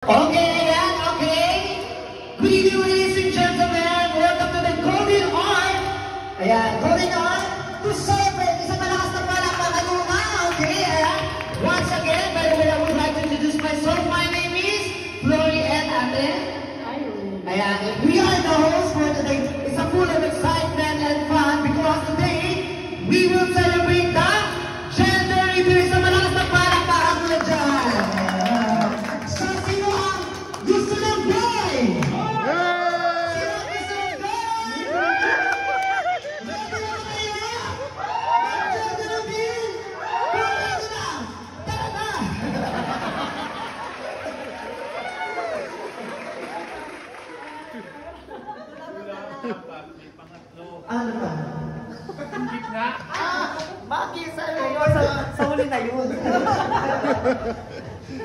Okay, ayan, okay. Good evening, ladies and gentlemen. Welcome to the Golden Art. Ayan, Golden Art to celebrate. Isang malakas na palakpakan muna. Okay, ayan. Once again, by the way, I would like to introduce myself. My name is Flory and Ate. Ayan, we are the hosts for today. It's a full of excitement and fun because today we will celebrate the gender reveal. Isang malakas na palakpakan muna dyan. Ano ba? Higit na? Bakit? Sa huli na yun.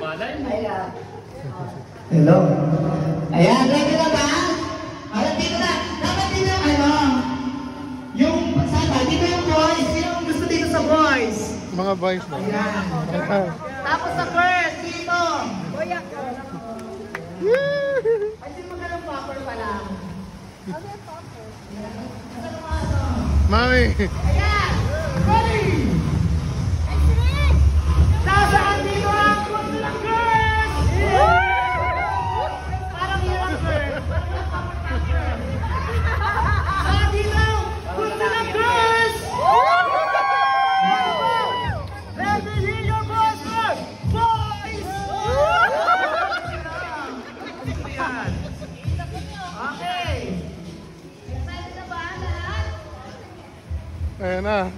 Balay mo. Ayan. Hello. Ayan, ready na ba? Ayan, dito na. Dapat dito yung ano. Yung, sana, dito yung boys. Yung gusto dito sa boys. Mga boys na. Ayan. Tapos sa girls, dito. Boya ka. Ay, di mo ka ng popper pala. Ano yung popper? Mami! Ayan! Ready! Nasaan dito ang gusto ng girls? Parang yun ang girls. Nasaan dito ang gusto ng girls? Let me hear your voices! Boys! Okay! Excited na ba lahat? Ayan na.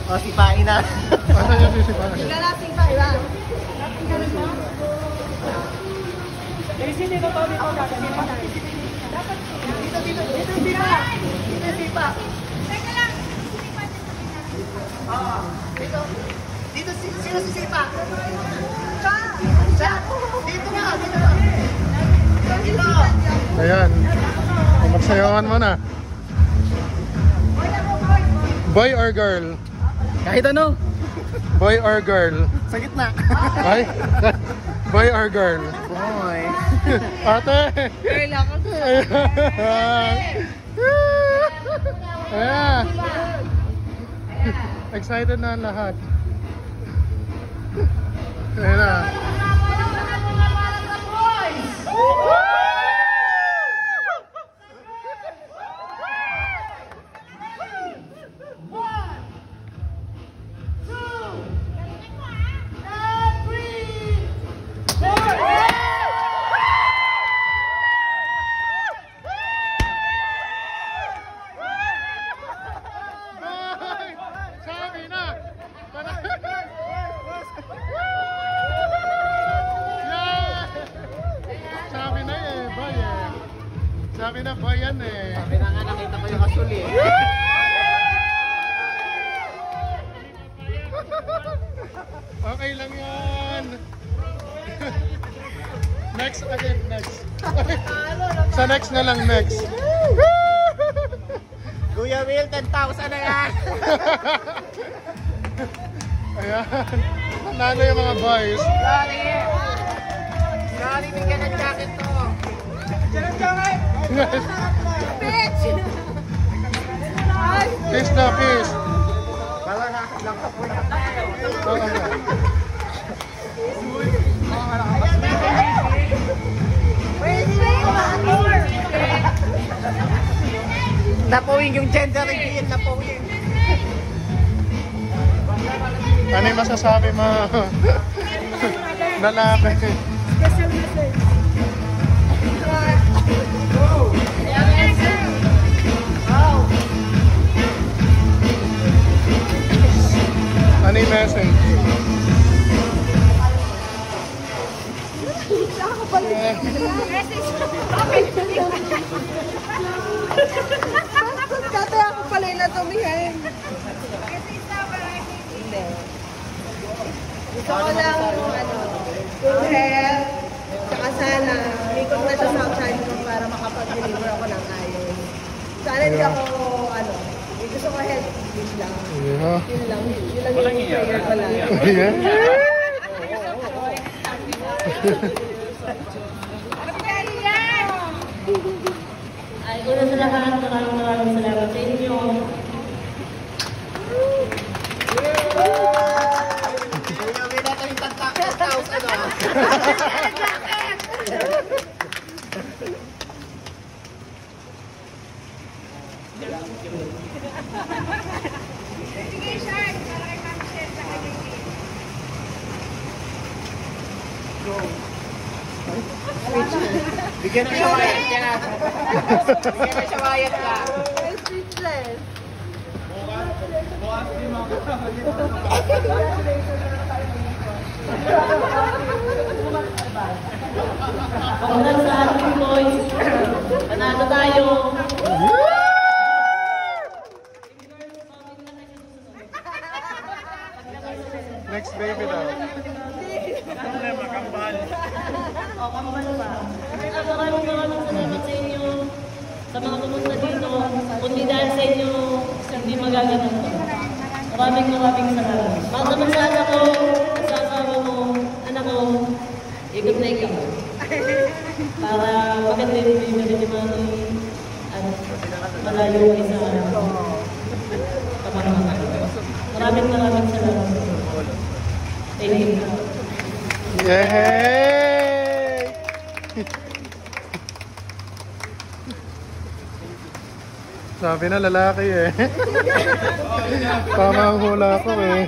O, sipain na. Asan yung sisipahan? Lalasing pa, iba? Dito, sipa. Teka lang, sisipa din sa pinas. Oo, dito. Dito, sino sisipa? Siya. Dito nga, dito. Dito. Ayan. Magsayawan mo na. Boy or girl? Kahit ano? Boy or girl? Sa gitna. Ay? Boy or girl? Boy. Ate! Girl ako. Ayan. Excited na ang lahat. Ayan na. Sabi na! Sabi na eh, boy eh. Sabi na boy yan eh. Sabi na nga, nakita ko yung asul eh. Okay lang yan. Next again, next. Sa next na lang, next. Kuya Will, 10,000 na yan. Ayan. Nanalo yung mga boys. Sorry. Sorry, bigyan ng jacket to. Bigyan ng jacket. Bitch! Kiss na, kiss. Wala na, lang ka po na. Napawing yung gender reveal, napawing. Ano yung masasabi mo? Lalaki. Special message. Ano yung message? Dati ako pala yung natumihan. Hindi. Gusto ko lang good health, tsaka sana, ikot na siya sa outside ko para makapag-deliver ako ng ayos. Sana hindi ako, gusto ko health Yun lang. Yeah. Yun lang yung prayer ko lang. Yeah. Ay, una sa lahat, maraming salamat sa inyo. Bigyan na siya wayat ka. Bigyan na siya wayat ka. Speechless. Congrats sa ating boys. Panalo tayo. Next baby daw. O, kambal pa. Maraming salamat sa inyo. Sa mga pumunta dito. Kundi dahil sa inyo, hindi magaganon to. Maraming salamat. Baka naman sa anak ko, sa asawa mo, anak ko, ikot na ikaw. Para maganda yung baby rin yung mga malayo kayo sa pamamahan. Maraming salamat. Thank you. Yay! Sabi na lalaki eh. Tama ang hula ko eh.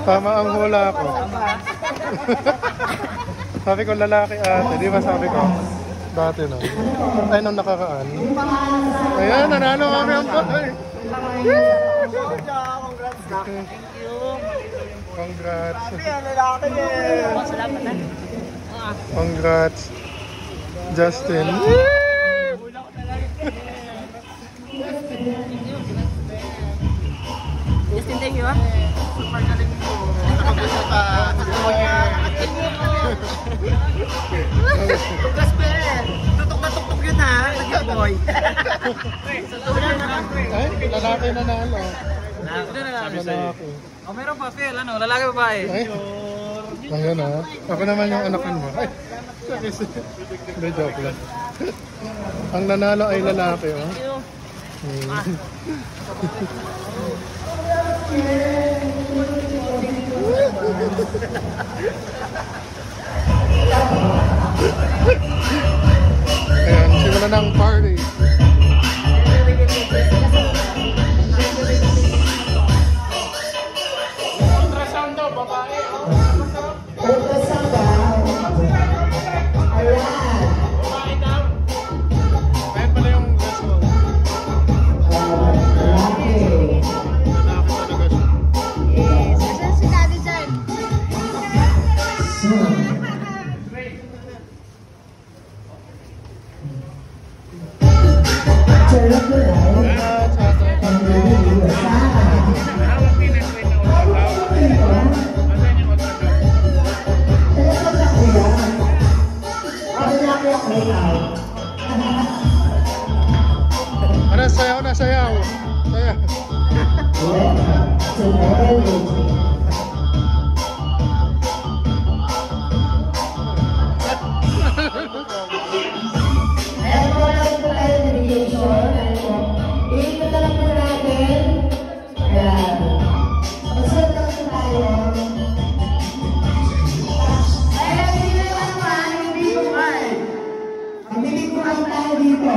Tama ang hula ko. Sabi ko lalaki ate, di ba sabi ko? Dati no. Ay, nung nakakaan. Ayan, nanalo kami ang boy. Congrats. Congrats. Justin. Justin, thank you. Super galing mo. Nakagusto ka. Congrats, Ben. Tutok na tuktok yun ha. Nag-boy. Ay, lalaki nanalo. Lalaki. O meron pa, Phil. Ano? Lalaki babae? Ay, ayun ha. Ako naman yung anakan mo. Ay, hindi, joke lang. Ang nanalo ay lalaki, oh. Ayan, simula ng party. Ultrasound daw, babae. Ultrasound daw. Ayan. Babae daw. Ayan pala yung result. Lalaki. Lalaki talaga siya. Saan si Daddy dyan? Charot mo na. Congrats, ate. Hawak pinag-wait na ultrasound. Asan yung ultrasound? Ano, sayaw na, sayaw. Sayaw. Ayan po lang po tayo sa mediation. Iikot na lang po natin. Ayan. Masunod lang po tayo. Ayan, sino naman, hindi ko man. Magbibiguan tayo dito.